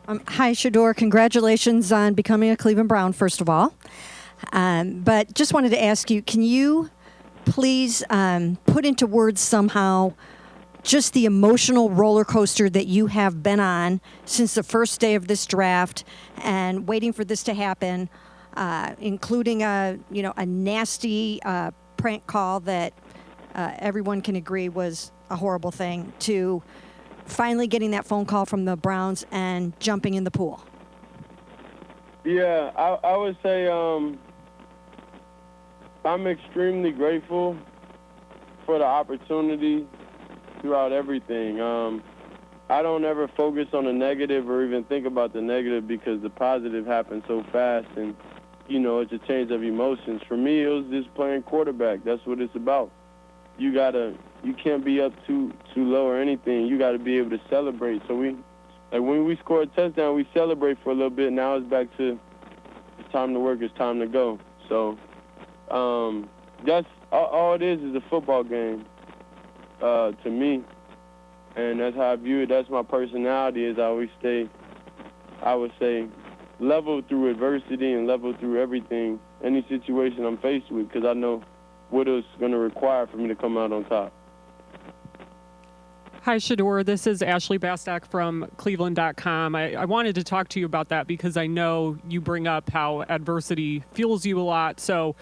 Hi, Shedeur. Congratulations on becoming a Cleveland Brown, first of all. But just wanted to ask you, can you please put into words somehow just the emotional roller coaster that you have been on since the first day of this draft and waiting for this to happen, including a nasty prank call that everyone can agree was a horrible thing, to finally getting that phone call from the Browns and jumping in the pool? Yeah, I would say I'm extremely grateful for the opportunity throughout everything. I don't ever focus on the negative or even think about the negative because the positive happens so fast, and it's a change of emotions. For me, it was just playing quarterback. That's what it's about. You can't be up too low or anything. You got to be able to celebrate. So when we score a touchdown, we celebrate for a little bit. Now it's back to it's time to work. It's time to go. So that's all it is a football game to me, and that's how I view it. That's my personality. Is I would say, level through adversity and level through everything, any situation I'm faced with, because I know what it's going to require for me to come out on top. Hi, Shedeur. This is Ashley Bastak from Cleveland.com. I wanted to talk to you about that because I know you bring up how adversity fuels you a lot. So,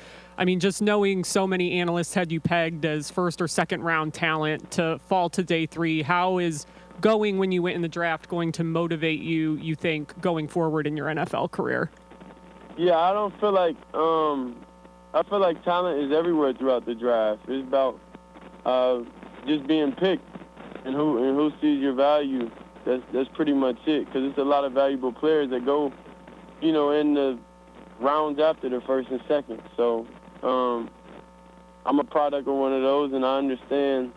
just knowing so many analysts had you pegged as first or second round talent to fall to day 3, how is going when you went in the draft going to motivate you think, going forward in your NFL career? Yeah, I don't feel like I feel like talent is everywhere throughout the draft. It's about just being picked and who sees your value. That's pretty much it, because it's a lot of valuable players that go, in the rounds after the first and second. So I'm a product of one of those, and I understand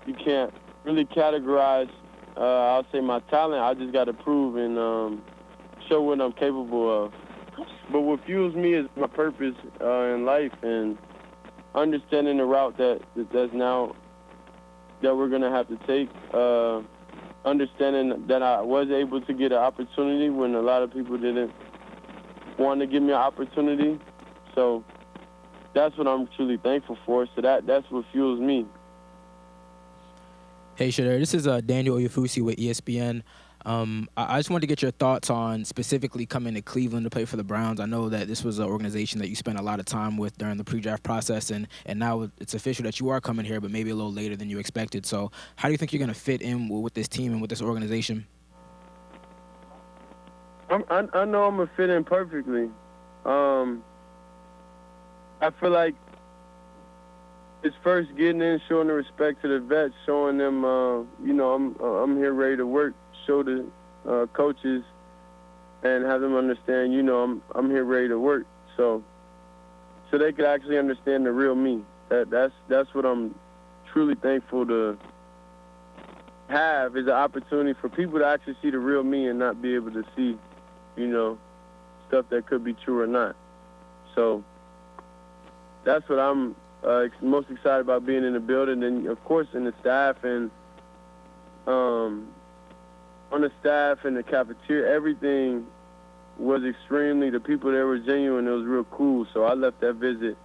you can't really categorize, I'll say, my talent. I just got to prove and show what I'm capable of. But what fuels me is my purpose in life and understanding the route that's now that we're going to have to take, understanding that I was able to get an opportunity when a lot of people didn't want to give me an opportunity. So that's what I'm truly thankful for. So that's what fuels me. Hey, Shedeur, this is Daniel Oyefusi with ESPN. I just wanted to get your thoughts on specifically coming to Cleveland to play for the Browns. I know that this was an organization that you spent a lot of time with during the pre-draft process, and now it's official that you are coming here, but maybe a little later than you expected. So how do you think you're going to fit in with this team and with this organization? I know I'm going to fit in perfectly. I feel like it's first getting in, showing the respect to the vets, showing them, I'm here ready to work, show the coaches and have them understand, I'm here ready to work. So they could actually understand the real me. That's what I'm truly thankful to have, is an opportunity for people to actually see the real me and not be able to see, stuff that could be true or not. So that's what I'm most excited about, being in the building, and of course in the staff and on the staff and the cafeteria. Everything was extremely, the people there were genuine. It was real cool. So I left that visit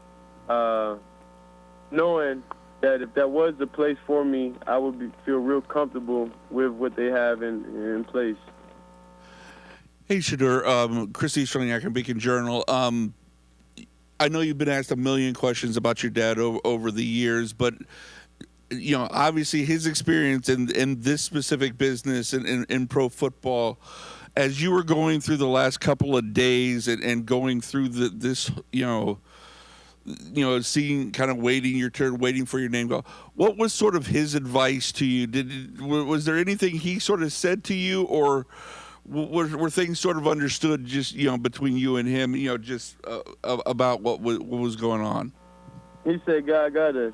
knowing that if that was the place for me, I would feel real comfortable with what they have in place. Hey, Shedeur, Christy Stroniak from Beacon Journal. I know you've been asked a million questions about your dad over the years, but obviously his experience in this specific business and in pro football, as you were going through the last couple of days and going through this, seeing, kind of waiting your turn, waiting for your name to go, what was sort of his advice to you? Was there anything he sort of said to you, or were things sort of understood just, between you and him, just about what was going on? He said, God got us.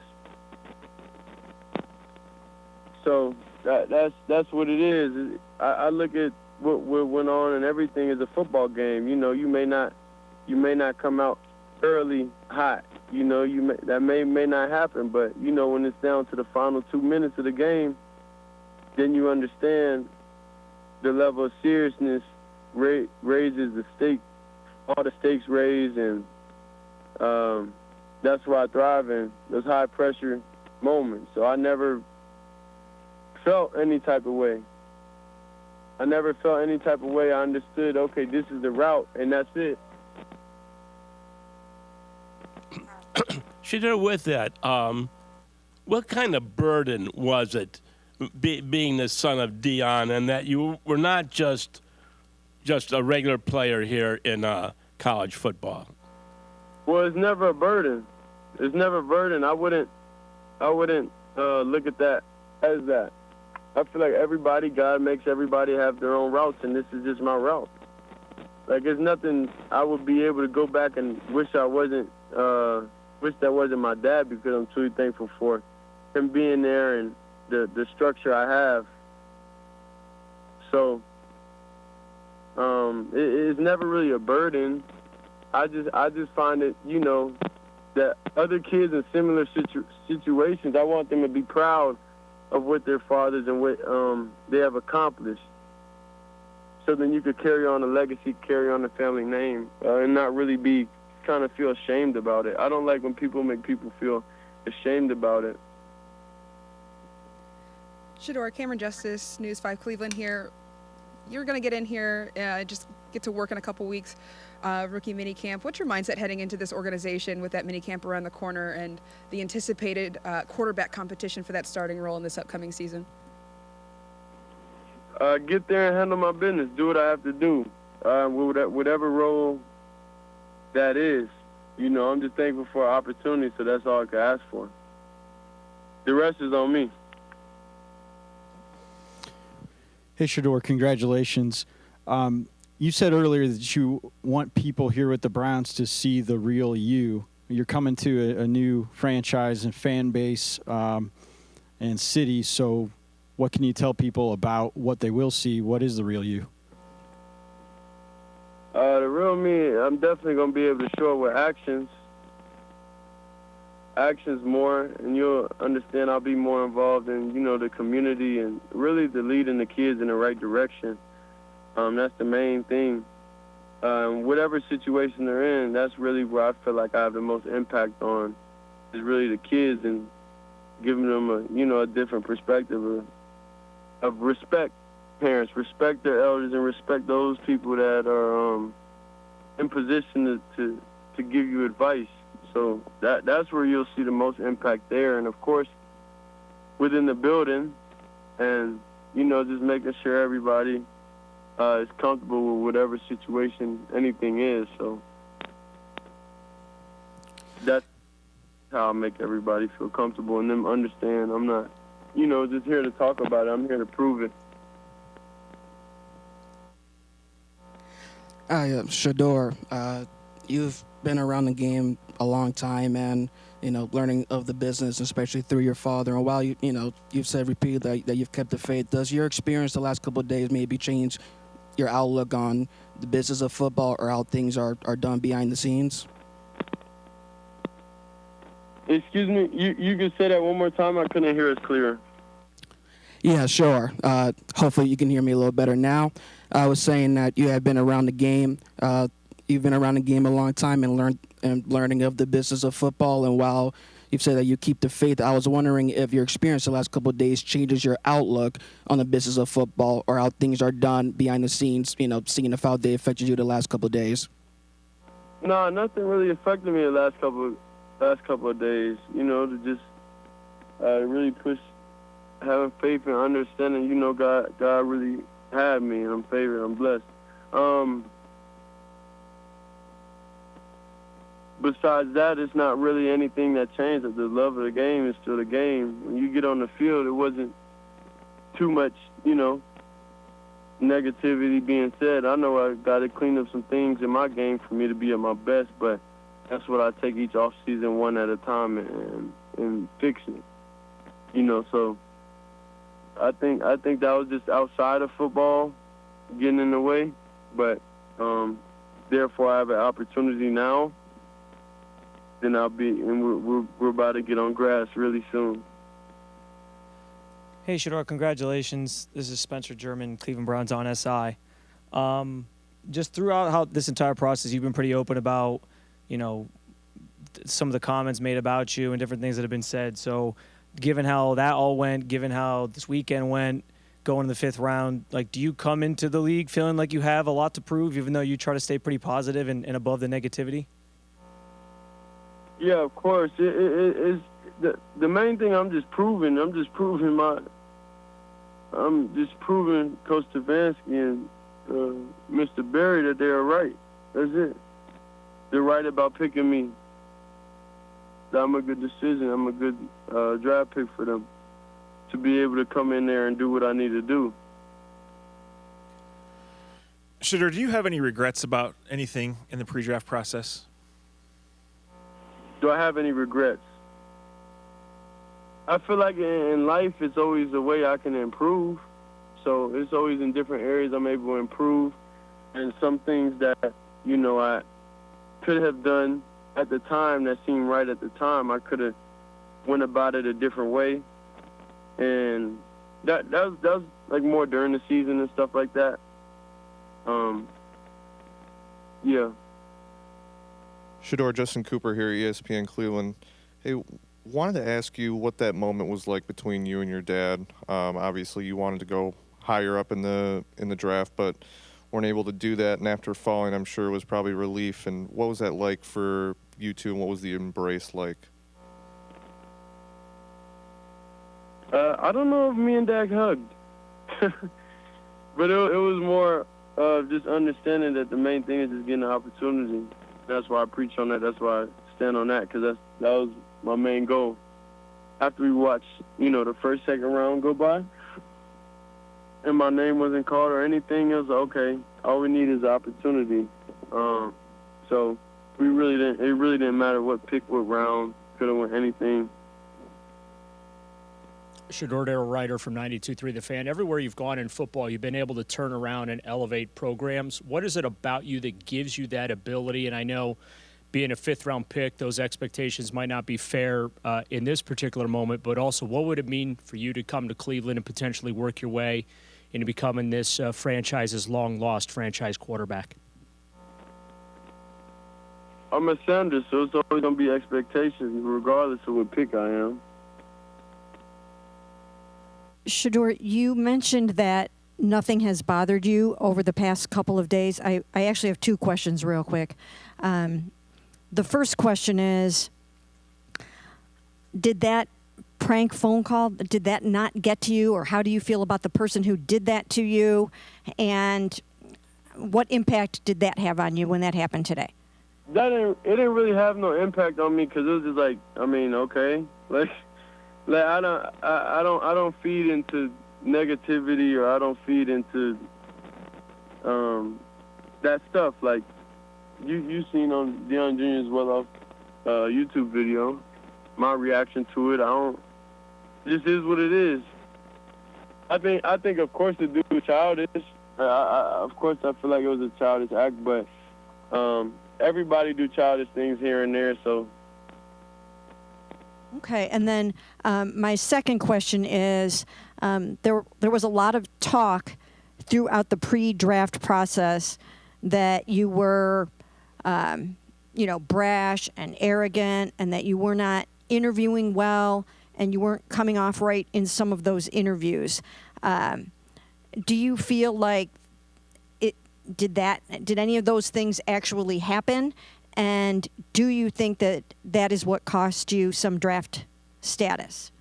So that's what it is. I look at what went on and everything as a football game. You may not come out early hot. That may not happen, but when it's down to the final 2 minutes of the game, then you understand the level of seriousness raises the stake, all the stakes raised, and that's why I thrive in those high pressure moments. So I never felt any type of way. I understood, okay, this is the route, and that's it. Shedeur, with that, what kind of burden was it being the son of Dion, and that you were not just a regular player here in college football? Well, it's never a burden. I wouldn't look at that as that. I feel like God makes everybody have their own routes, and this is just my route. Like, there's nothing I would be able to go back and wish that wasn't my dad, because I'm truly thankful for him being there and the structure I have. So it's never really a burden. I just find it, that other kids in similar situations, I want them to be proud of what their fathers and what they have accomplished. So then you could carry on a legacy, carry on the family name, and not really be kind of feel ashamed about it. I don't like when people make people feel ashamed about it. Shedeur, Cameron Justice, News 5 Cleveland here. You're going to get in here, just get to work in a couple weeks, rookie mini camp. What's your mindset heading into this organization with that mini camp around the corner and the anticipated quarterback competition for that starting role in this upcoming season? Get there and handle my business. Do what I have to do, whatever role that is. I'm just thankful for an opportunity, so that's all I can ask for. The rest is on me. Hey, Shedeur, congratulations. You said earlier that you want people here with the Browns to see the real you. You're coming to a new franchise and fan base and city, so what can you tell people about what they will see? What is the real you? The real me, I'm definitely going to be able to show it with actions. Actions more, and you'll understand I'll be more involved in, the community and really the leading the kids in the right direction. That's the main thing. Whatever situation they're in, that's really where I feel like I have the most impact on, is really the kids, and giving them a different perspective of respect. Parents, respect their elders and respect those people that are in position to give you advice. So that's where you'll see the most impact there. And, of course, within the building, and, just making sure everybody is comfortable with whatever situation anything is. So that's how I make everybody feel comfortable and them understand I'm not, just here to talk about it. I'm here to prove it. Shedeur, you've been around the game a long time, and learning of the business, especially through your father. And while you've said repeatedly that you've kept the faith, does your experience the last couple of days maybe change your outlook on the business of football or how things are done behind the scenes? Excuse me, you can say that one more time? I couldn't hear it clear. Yeah, sure. Hopefully you can hear me a little better now. I was saying that you have been around the game. You've been around the game a long time and learning of the business of football. And while you've said that you keep the faith, I was wondering if your experience the last couple of days changes your outlook on the business of football or how things are done behind the scenes, seeing if how they affected you the last couple of days. No, nothing really affected me the last couple of days. To just really push having faith and understanding, God really had me, and I'm favored, I'm blessed. Besides that, it's not really anything that changed. The love of the game is still the game. When you get on the field, it wasn't too much, negativity being said. I know I got to clean up some things in my game for me to be at my best, but that's what I take each off season one at a time and fix it. So I think that was just outside of football getting in the way, but therefore I have an opportunity now. Then we're about to get on grass really soon. Hey, Shedeur, congratulations. This is Spencer German, Cleveland Browns on SI. Just throughout this entire process, you've been pretty open about, some of the comments made about you and different things that have been said. So given how that all went, given how this weekend went, going to the 5th round, do you come into the league feeling like you have a lot to prove, even though you try to stay pretty positive and above the negativity? Yeah, of course. It's the main thing. I'm just proving Coach Stefanski and Mr. Berry that they are right. That's it. They're right about picking me. That I'm a good decision. I'm a good draft pick for them to be able to come in there and do what I need to do. Shedeur, do you have any regrets about anything in the pre-draft process? Do I have any regrets? I feel like in life it's always a way I can improve. So it's always in different areas I'm able to improve. And some things that, I could have done at the time that seemed right at the time, I could have went about it a different way. And that was like more during the season and stuff like that. Yeah. Shedeur, Justin Cooper here, ESPN Cleveland. Hey, wanted to ask you what that moment was like between you and your dad. Obviously, you wanted to go higher up in the draft, but weren't able to do that. And after falling, I'm sure it was probably relief. And what was that like for you two, and what was the embrace like? I don't know if me and Dak hugged, but it was more of just understanding that the main thing is just getting an opportunity. That's why I preach on that. That's why I stand on that, because that was my main goal. After we watched, the first, second round go by, and my name wasn't called or anything, it was okay. All we need is opportunity. So we really didn't. It really didn't matter what pick, what round. Could have won anything. Shedeur Darrell Ryder from 92.3 The Fan. Everywhere you've gone in football, you've been able to turn around and elevate programs. What is it about you that gives you that ability? And I know being a 5th-round pick, those expectations might not be fair in this particular moment, but also what would it mean for you to come to Cleveland and potentially work your way into becoming this franchise's long-lost franchise quarterback? I'm a Sanders, so it's always going to be expectations regardless of what pick I am. Shedeur, you mentioned that nothing has bothered you over the past couple of days. I actually have 2 questions real quick. The first question is, did that prank phone call, did that not get to you, or how do you feel about the person who did that to you, and what impact did that have on you when that happened today? It didn't really have no impact on me, because it was just like, okay, I don't feed into negativity, or I don't feed into that stuff. Like you seen on Deion Jr.'s well-off YouTube video, my reaction to it. It just is what it is. I think of course the dude was childish. Of course I feel like it was a childish act, but everybody do childish things here and there, so. Okay, and then my second question is, there was a lot of talk throughout the pre-draft process that you were, brash and arrogant, and that you were not interviewing well, and you weren't coming off right in some of those interviews. Do you feel like did any of those things actually happen? And do you think that that is what cost you some draft status?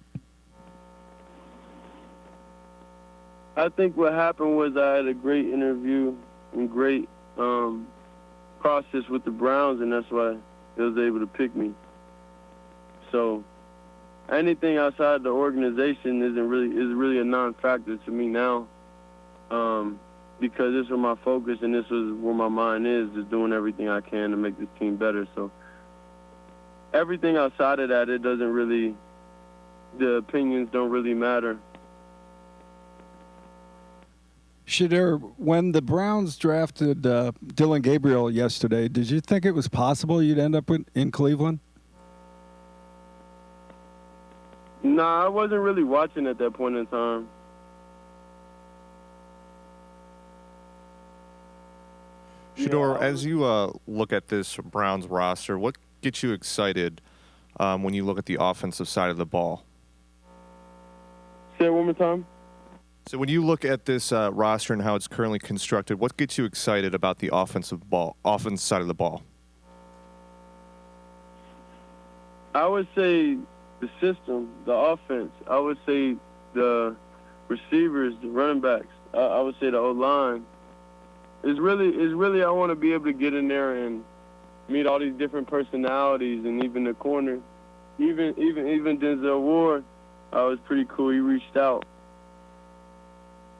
I think what happened was I had a great interview and great process with the Browns, and that's why they was able to pick me. So anything outside the organization is really a non-factor to me now, because this is where my focus and this is where my mind is, just doing everything I can to make this team better. So everything outside of that, the opinions don't really matter. Shedeur, when the Browns drafted Dylan Gabriel yesterday, did you think it was possible you'd end up in Cleveland? Nah, I wasn't really watching at that point in time. Shedeur, as you look at this Browns roster, what gets you excited when you look at the offensive side of the ball? Say it one more time. So when you look at this roster and how it's currently constructed, what gets you excited about the offense side of the ball? I would say the system, the offense. I would say the receivers, the running backs. I would say the O-line. It's really I want to be able to get in there and meet all these different personalities, and even the corner, even Denzel Ward, was pretty cool. He reached out,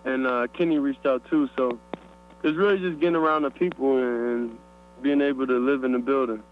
and Kenny reached out too. So it's really just getting around the people and being able to live in the building.